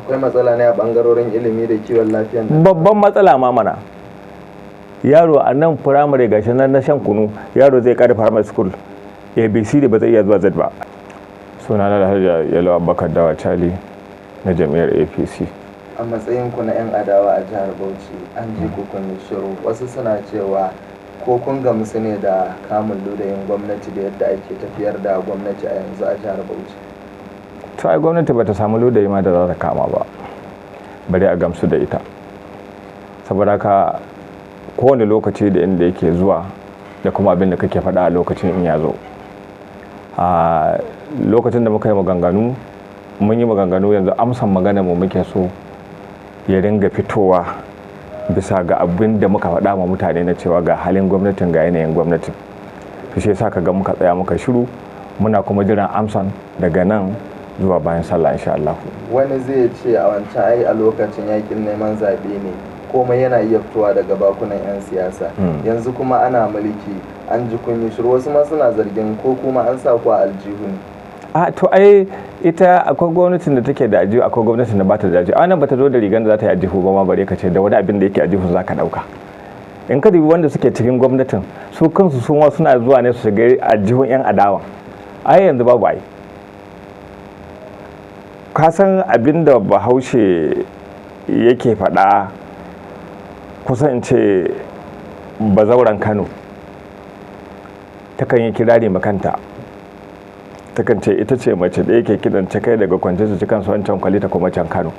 akwai matsala ne a bangarorin ilimi da kiwon lafiya? Babban matsala ma mana. Yaro a nan firamare gashi nan na shan kunu, yaro zai kare primary school ABC da ba zai iya zuwa Z ba. Suna na Alhaji Yalo Abubakar Dawa Chali na jam'iyyar APC. A matsayin ku na 'yan adawa a jihar Bauchi, an ji ku kun shiru, wasu suna cewa ko kun gamsu ne da kamun ludayin gwamnati da yadda ake tafiyar da gwamnati a yanzu a jihar Bauchi? To ai gwamnati bata samu ludayi ma da za ta kama ba, bari a gamsu da ita. Saboda haka kowane lokaci da inda yake zuwa da kuma abin da kake faɗa a lokacin in ya zo. A lokacin da muka yi maganganu, mun yi maganganu, yanzu amsan magana mu muke so ya ringa fitowa bisa ga abin da muka faɗa ma mutane na cewa ga halin gwamnatin, ga yanayin gwamnatin. Shi yasa ka ga muka tsaya muka shiru, muna kuma jiran amsan daga nan zuwa bayan sallah insha Allah. Wani zai ce a wancan ai a lokacin yakin neman zaɓe ne, komai yana iya fitowa daga bakunan 'yan siyasa. Yanzu kuma ana mulki, an ji kun yi shiru, wasu ma suna zargin ko kuma an sa ku a aljihu ne. A to ai ita akwai gwamnatin da take da ajihu, akwai gwamnatin da ba ta da ajihu. A nan ba ta zo da rigar da za ta yi ajihu ba ma, bare ka ce da wani abin da yake ajihu za ka ɗauka. In ka dubi wanda suke cikin gwamnatin, su kansu su ma suna zuwa ne su shiga ajihun 'yan adawa. Ai yanzu babu ai. Ka san abin da Bahaushe yake faɗa, kusan in ce bazauren Kano takan yi kirari makanta, takan ce ita ce mace da yake kidan ta kai daga kwance su cikin su wancan kwali ta kuma can Kano.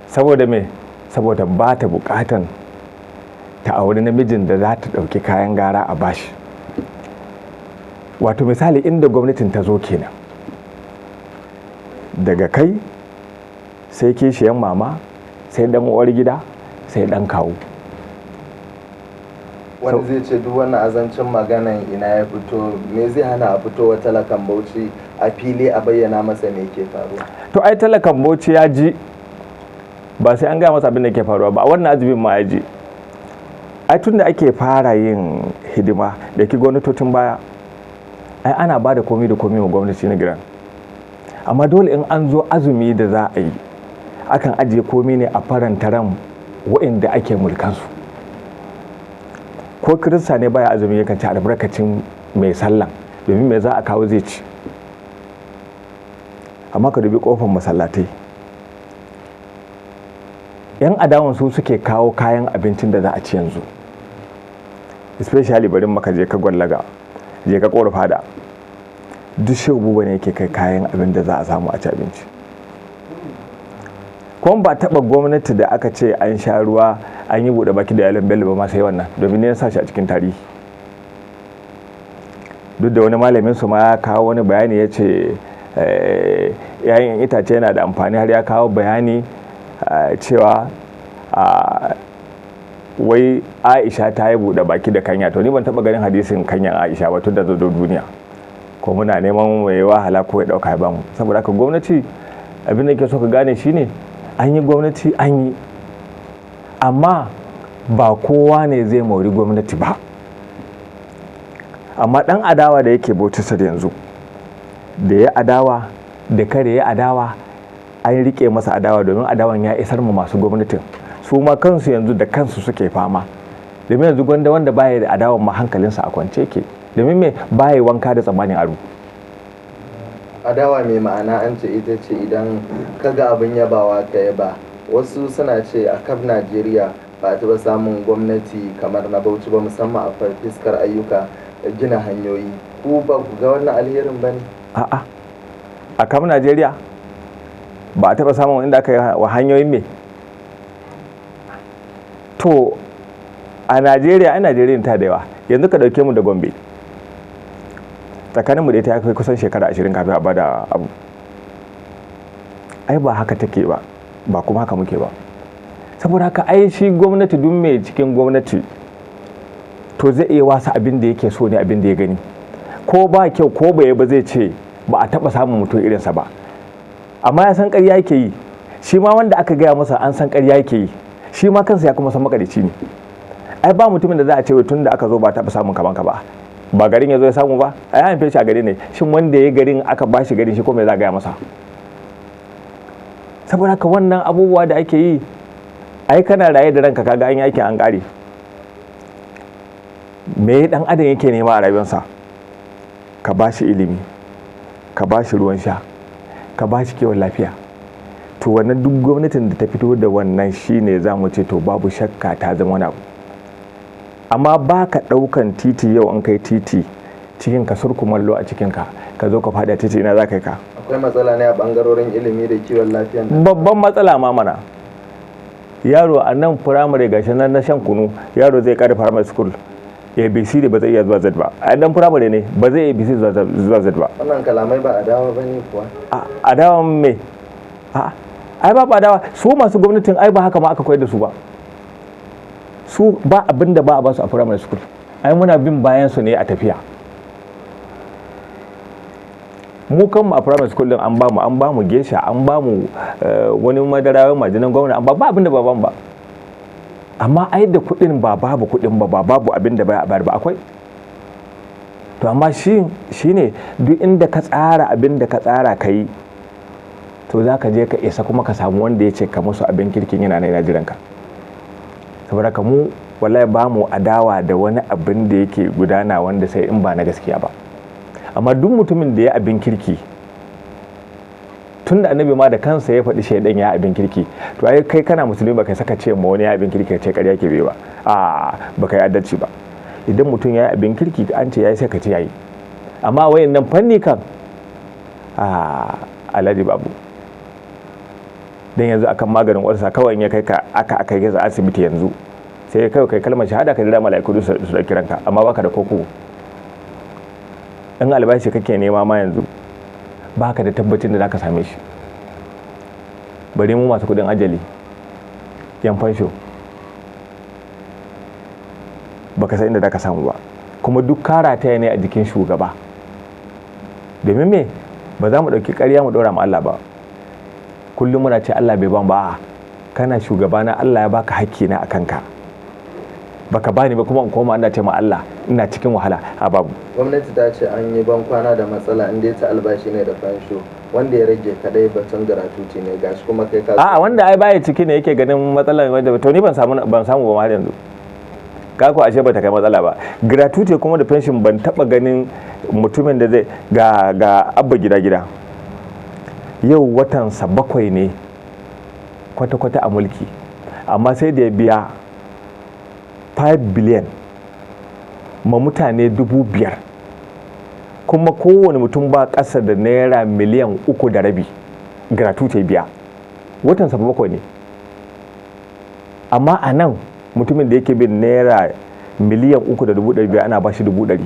Saboda me? Saboda ba ta bukatan ta auri namijin da za ta ɗauki kayan gara a bashi. Wato misali inda gwamnatin ta zo kenan, daga kai sai kishiyan mama, sai dan uwar gida, sai dan kawo. Wani zai ce duk wannan azancin maganan ina ya fito, me zai hana a fito wa talakan Bauchi a fili a bayyana masa me ke faruwa? To ai talakan Bauchi ya ji, ba sai an gaya masa abin da ke faruwa ba, a wannan azumin ma ya ji. Ai tun da ake fara yin hidima da ki gwamnatocin baya, ai ana ba da komi da komi wa gwamnati na gidan. Amma dole in an zo azumi da za a yi, akan ajiye komi ne a faranta ran waɗanda ake mulkansu. Ko kirista ne baya azumi yakan ci albarkacin mai sallah, domin mai za a kawo zai ci. Amma ka dubi kofar masallatai, 'yan adawan su suke kawo kayan abincin da za a ci yanzu, especially barin maka je ka Gwallaga, je ka Kora Fada, duk shehu buba ne yake kai kayan abin da za a samu a ci abinci. Kuma ba taɓa gwamnati da aka ce an sha ruwa an yi buɗe baki da Yalon Bello ba ma sai wannan, domin ne ya sa shi a cikin tarihi. Duk da wani malamin su ma ya kawo wani bayani ya ce yayin itace yana da amfani, har ya kawo bayani cewa wai Aisha ta yi buɗe baki da kanya. To ni ban taɓa ganin hadisin kanyan Aisha ba tun da zo duniya, ko muna neman mai wahala ko ya ɗauka ya bamu. Saboda haka gwamnati, abin da ke so ka gane shine an yi gwamnati an yi, amma ba kowa ne zai mori gwamnati ba. Amma ɗan adawa da yake Bauchi da yanzu, da ya adawa da kare ya adawa, an rike masa adawa domin adawan ya isar mu masu gwamnatin. Su ma kansu yanzu da kansu suke fama, domin yanzu gwanda wanda baya da adawan ma hankalinsa a kwance ke, domin me baya wanka da tsammanin aro. Adawa mai ma'ana an ce ita ce idan kaga abin yabawa ka yaba. Wasu suna ce a kaf Najeriya ba a taɓa samun gwamnati kamar na Bauchi ba, musamman a fiskar ayyuka da gina hanyoyi. Ku ba ku ga wannan alherin ba ne? A'a, a kaf Najeriya ba a taɓa samun inda aka yi wa hanyoyin me? To a Najeriya ta da yawa. Yanzu ka ɗauke mu da Gombe, tsakaninmu da ita ya kai kusan shekara 20 kafin a bada abu. Ai ba haka take ba, ba kuma haka muke ba. Saboda haka ai shi gwamnati, duk mai cikin gwamnati to zai iya wasa abin da yake so ne, abin da ya gani, ko ba kyau ko bai ba zai ce ba a taɓa samun mutum irinsa ba. Amma ya san ƙarya yake yi, shi ma wanda aka gaya masa an san ƙarya yake yi, shi ma kansa ya kuma san makarici ne. Ai ba mutumin da za a ce wai tun da aka zo ba taɓa samun kaman ka ba, ba garin ya zo ya samu ba, ai an fice a gari ne. Shin wanda ya garin aka ba shi garin, shi ko me za a gaya masa? saboda haka wannan abubuwa da ake yi, ai kana raye da ranka kaga an yi aikin an ƙare. Me dan adam yake nema a rayuwarsa? Ka ba shi ilimi, ka ba shi ruwan sha, ka ba shi kiwon lafiya. To wannan duk gwamnatin da ta fito da wannan shine za mu ce to babu shakka ta zama wani abu. Amma ba ka ɗaukan titi yau an kai titi cikin ka surkumallo a cikinka ka zo ka faɗi a titi, ina za ka yi ka? Akwai matsala ne a ɓangarorin ilimi da kiwon lafiya? Babban matsala ma mana. Yaro a nan firamare gashi nan na shan kunu, yaro zai ƙara firamare school ABC da ba zai iya zuwa Z ba, a dan firamare ne ba zai ABC zuwa Z ba. Wannan kalamai ba adawa ba ne kuwa? Adawa me? Ai ba adawa, su masu gwamnatin ai ba haka ma aka koyar da su ba. Su ba abin da ba a ba su a firamare school, ai muna bin bayan su ne a tafiya. Mu kanmu a firamare school din an ba mu gesha, an ba mu wani madara majinan gwamnati, an ba abin da ba ban ba. Amma ai da kuɗin ba babu kuɗin ba babu abin da bai a bayar ba, akwai. To amma shi ne duk inda ka tsara abin da ka tsara ka yi, to za ka je ka isa kuma ka samu wanda ya ce ka musu abin kirkin yana na jiranka. Saboda ka mu wallahi ba mu adawa da wani abin da yake gudana wanda sai in ba na gaskiya ba. Amma duk mutumin da ya abin kirki, tun da annabi ma da kansa ya faɗi shaidan ya abin kirki, to ai kai kana musulmi ba kai saka ce ma wani ya abin kirki ce ƙarya ke bai ba, ba kai adalci ba. Idan mutum ya yi abin kirki an ce ya yi sai ka ce ya yi. Amma wayannan fanni kan alhaji babu. Dan yanzu akan maganin warsa kawai in ya kai ka aka yi asibiti yanzu, sai kai kalmar shahada ka jira mala'iku su da kiranka, amma baka da koko. In albashi kake nema ma yanzu baka da tabbacin da zaka same shi. Bari mu masu kudin ajali, yan fansho, baka san inda zaka samu ba. Kuma duk karata ne a jikin shugaba. Domin me ba za mu dauki ƙarya mu dora ma Allah ba. Kullum muna ce Allah bai ban ba, kana shugaba na, Allah ya baka hakki na akan ka. Baka bani ba kuma in koma ina ce ma Allah ina cikin wahala, babu. Gwamnati ta ce an yi ban kwana da matsala inda ta albashi ne da fansho, wanda ya rage kadai batun gratuity ne, gashi kuma kai ka wanda ai baya ciki ne yake ganin matsalar, wanda to ni ban samu ba ma yanzu. Ka ko ashe bata kai matsala ba. Gratuity kuma da pension ban taba ganin mutumin da zai ga abba gida yau watansa 7 ne kwata-kwata a mulki, amma sai da ya biya 5 biliyan ma mutane 5,000, kuma kowane mutum ba ƙasa da naira miliyan 3.5 gratuity biya. Watansa 7 ne, amma a nan mutumin da yake bin naira miliyan 3.5 ana ba shi 100,000.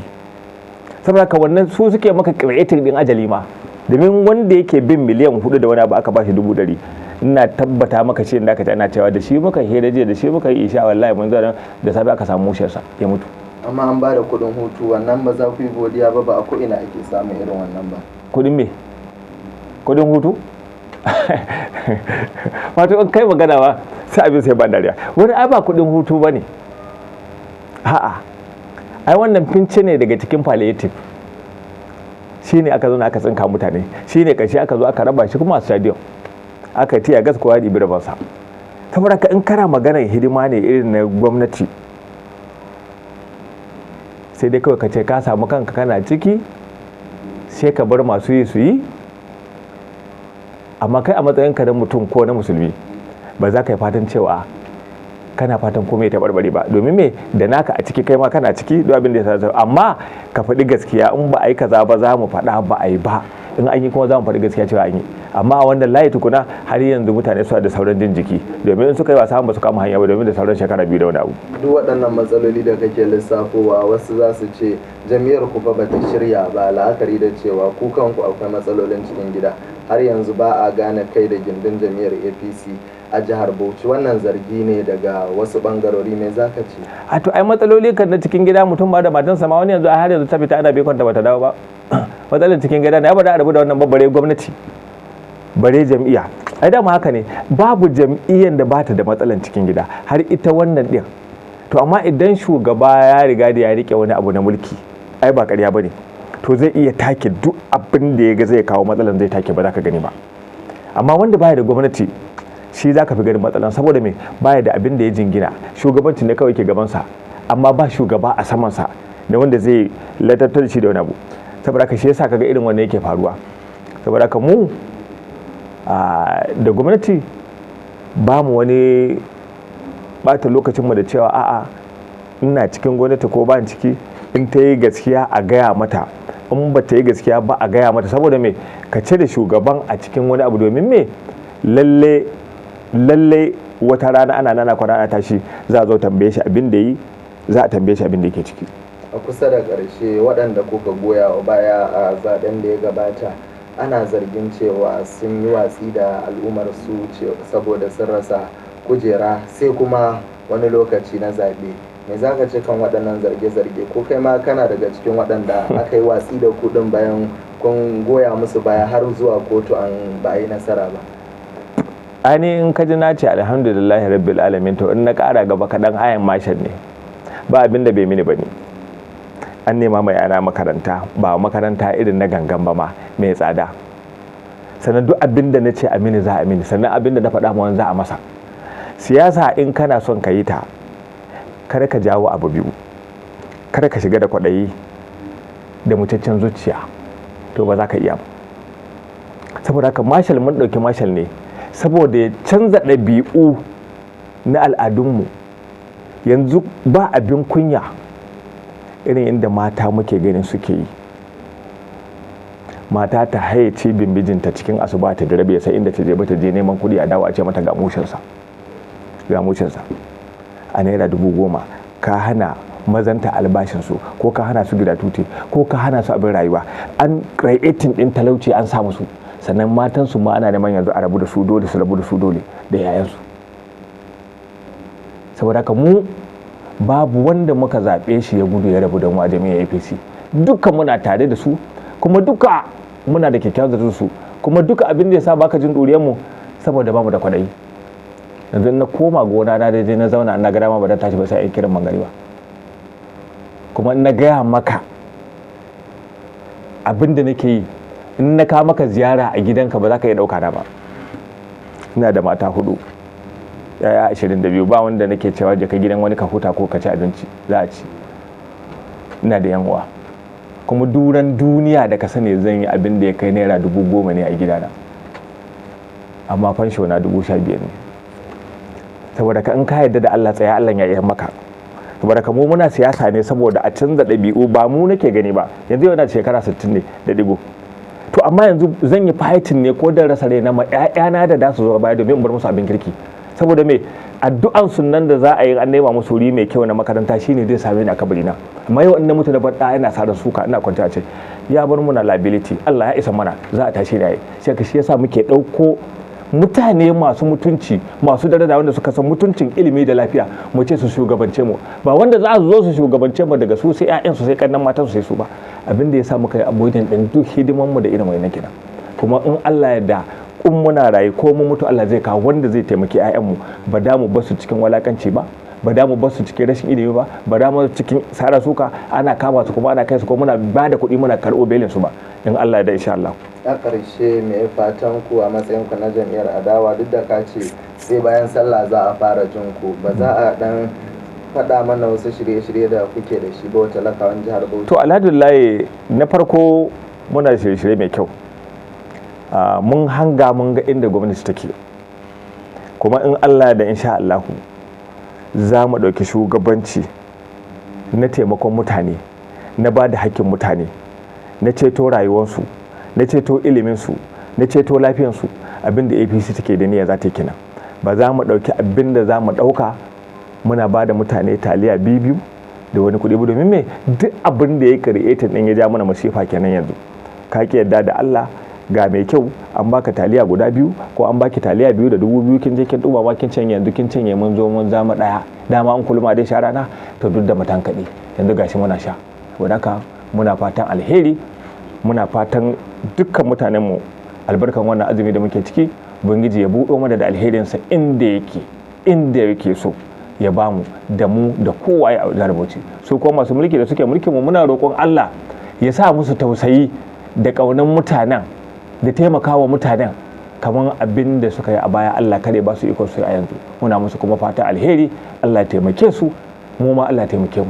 saboda ka wannan su suke maka creating din ajali ma, domin wanda yake bin miliyan 4 da wani abu aka ba shi 100,000, ina tabbata maka ce da aka ana cewa da shi muka hira jiya, da shi muka yi isha, wallahi mun zo da safe aka samu mushiyarsa ya mutu. Amma an ba da kuɗin hutu, wannan ba za ku yi godiya ba a ko ina ake samun irin wannan ba. Kuɗin me? Kuɗin hutu? Wato in kai magana ba sai abin sai ban dariya. Wani ai ba kuɗin hutu ba ne. Ai wannan fince ne daga cikin palliative. Shi ne aka zo aka tsinka mutane, shi ne ƙarshe aka zo aka raba shi kuma a stadium. Aka tiya gas kowa ɗibi rabansa. Saboda ka in kana maganar hidima ne irin na gwamnati, sai dai kawai ka ce ka samu kanka kana ciki, sai ka bar masu yi su yi. Amma kai a matsayinka na mutum ko na musulmi ba za ka yi fatan cewa kana fatan komai ta barbare ba, domin me da naka a ciki kai ma kana ciki duk abin da ya sa. Amma ka faɗi gaskiya, in ba a yi kaza ba za mu faɗa ba a yi ba, in an yi kuma za mu faɗi gaskiya cewa an yi. Amma a wannan layi tukuna har yanzu mutane suna da sauran jin jiki, domin in suka yi wasa ba su kama hanya ba, domin da sauran shekara 2 da wani abu. Duk waɗannan matsaloli da kake lissafowa, wasu za su ce jam'iyyar ku fa bata shirya ba, la'akari da cewa ku kanku akwai matsalolin cikin gida, har yanzu ba a gane kai da gindin jam'iyyar APC a jihar Bauchi. Wannan zargi ne daga wasu bangarori, me zaka ce? A to ai matsaloli kan na cikin gida, mutum ba da matansa ma wani yanzu har yanzu ta fita ana bekon ta bata dawo ba. Matsalar cikin gida ne, ya bada a rabu da wannan babbare gwamnati, bare jam'iyya. Ai dama haka ne, babu jam'iyyar da bata da matsalan cikin gida, har ita wannan din. To amma idan shugaba ya riga da ya rike wani abu na mulki, ai ba ƙarya bane, to zai iya take duk abin da ya ga zai kawo matsalan, zai take ba za ka gani ba. amma wanda baya da gwamnati shi za ka fi ganin matsalan, saboda me baya da abin da ya jingina, shugabanci ne kawai ke gabansa amma ba shugaba a samansa da wanda zai latattar da shi da wani abu. Saboda haka shi yasa kaga irin wannan yake faruwa. Saboda haka mu da gwamnati ba mu wani bata lokacinmu da cewa a'a ina cikin gwamnati ko ba ciki, in ta yi gaskiya a gaya mata, in ba ta yi gaskiya ba a gaya mata, saboda me ka cire shugaban a cikin wani abu, domin me lalle wata rana ana nana kwana ana tashi za a zo tambaye shi abin da yi, za a tambaye shi abin da yake ciki. A kusa da ƙarshe, waɗanda kuka goya wa baya a zaben da ya gabata ana zargin cewa sun yi watsi da al'ummar su saboda sun rasa kujera sai kuma wani lokaci na zaɓe. Me za ka ce kan waɗannan zarge-zarge, ko kai ma kana daga cikin waɗanda aka yi watsi da kuɗin bayan kun goya musu baya har zuwa kotu an ba yi nasara ba? In ka ji na ce alhamdulillahi rabbil alamin, to in na ƙara gaba kaɗan ayan mashin ne, ba abin da bai mini ba ne. An nema mai ana makaranta, ba makaranta irin na gangan ba ma mai tsada, sannan duk abin da na ce a mini za a mini, sannan abin da na faɗa ma wani za a masa. Siyasa in kana son ka yi ta, kada ka jawo abu biyu, kada ka shiga da kwaɗayi da mutaccen zuciya, to ba za ka iya ba. Saboda haka marshal mun ɗauki marshal ne saboda ya canza ɗabi'u na al'adunmu. Yanzu ba abin kunya irin inda mata muke ganin suke yi. Mata ta haye cibin mijinta cikin asuba ta da rabe, sai inda ta je ba ta je neman kuɗi a dawo a ce mata ga mushinsa a naira 10,000. Ka hana mazanta albashinsu, ko ka hana su gida tuti, ko ka hana su abin rayuwa. An creating ɗin talauci an samu su, sannan matansu ma ana neman yanzu a rabu da su dole, su rabu da su dole da yayansu. Saboda haka mu babu wanda muka zaɓe shi ya gudu ya rabu da mu a jami'ar APC. Duka muna tare da su, kuma duka muna da kyakkyawan zato su, kuma duka abin da ya sa baka jin ɗuriyar mu saboda bamu da kwaɗayi. Yanzu na koma gona na daidai na zauna na gada ma ba da tashi ba sai a kiran magariba, kuma in na gaya maka abin da nake yi, in na kawo maka ziyara a gidanka ba za ka iya ɗauka na ba. Ina da mata 4, yaya 22, ba wanda nake cewa je ka gidan wani ka huta ko ka ci abinci, za a ci. Ina da yan uwa, kuma duran duniya da ka sani zan yi abin da ya kai naira 10,000 ne a gidana, amma fansho na 15,000 ne. Saboda ka in ka yarda da Allah, tsaya Allah ya yi maka. Saboda ka mu muna siyasa ne saboda a canza ɗabi'u, ba mu nake gani ba. Yanzu yana shekara 60 ne da digo, to amma yanzu zan yi fighting ne ko dan rasa raina ma ƴaƴana da su zo baya domin in bar musu abin kirki. Saboda me addu'an sunan da za a yi an nema musu wuri mai kyau na makaranta shine zai same ni a kabari na. Amma yau in na mutu da bar ɗa ina sa da suka, ina kwanta a ce ya bar mu na liability, Allah ya isa mana, za a tashi da yi. Sai ka shi yasa muke ɗauko mutane masu mutunci, masu daraja, wanda suka san mutuncin ilimi da lafiya, mu ce su shugabance mu, ba wanda za su zo su shugabance mu daga su sai ƴaƴansu sai kannan matan su sai su ba. Abin da yasa muka yi avoiding din duk hidiman mu da irin wannan kenan. Kuma in Allah ya da in muna rayu ko mu mutu, Allah zai kawo wanda zai taimaki ƴaƴanmu, ba da mu basu cikin walakanci ba da mu basu cikin rashin ilimi ba da mu cikin sara suka ana kama su kuma ana kai su kuma muna ba da kuɗi muna karɓo belin su ba, in Allah ya da insha Allah. A ƙarshe me fatan ku a matsayin ku na jam'iyyar adawa, duk da ka ce sai bayan sallah za a fara jin ku, ba za a dan faɗa mana wasu shirye-shirye da kuke da shi ba wa talakawan jihar Bauchi? To alhamdulillah, na farko muna da shirye-shirye mai kyau. Mun hanga mun ga inda gwamnati take, kuma in Allah da insha Allah za mu ɗauki shugabanci na taimakon mutane, na ba da hakkin mutane, na ceto rayuwarsu, na ceto iliminsu, na ceto lafiyansu. Abin da APC take da niyya za ta yi kenan. Ba za mu ɗauki abin da za mu ɗauka muna ba da mutane taliya biyu da wani kuɗi ba, domin me duk abin da ya create ɗin ya ja mana masifa kenan. Yanzu ka ki yadda da Allah, ga mai kyau an baka taliya guda 2 ko an baki taliya 2 da 2,000, kin je kin duba ma kin canye, yanzu kin canye mun zo mun zama daya, dama an kulma dai sha rana, to duk da matan kaɗi yanzu gashi muna sha. Saboda haka muna fatan alheri, muna fatan dukkan mutanenmu albarkan wannan azumi da muke ciki, ubangiji ya buɗo mana da alherinsa inda yake so ya bamu, da mu da kowa ya jihar Bauchi. Su kuma masu mulki da suke mulkin mu, muna roƙon Allah ya sa musu tausayi da ƙaunar mutanen da taimakawa mutanen, kamar abin da suka yi a baya Allah kare ba su iko su a yanzu. Muna musu kuma fata alheri, Allah ya taimake su, mu ma Allah ya taimake mu.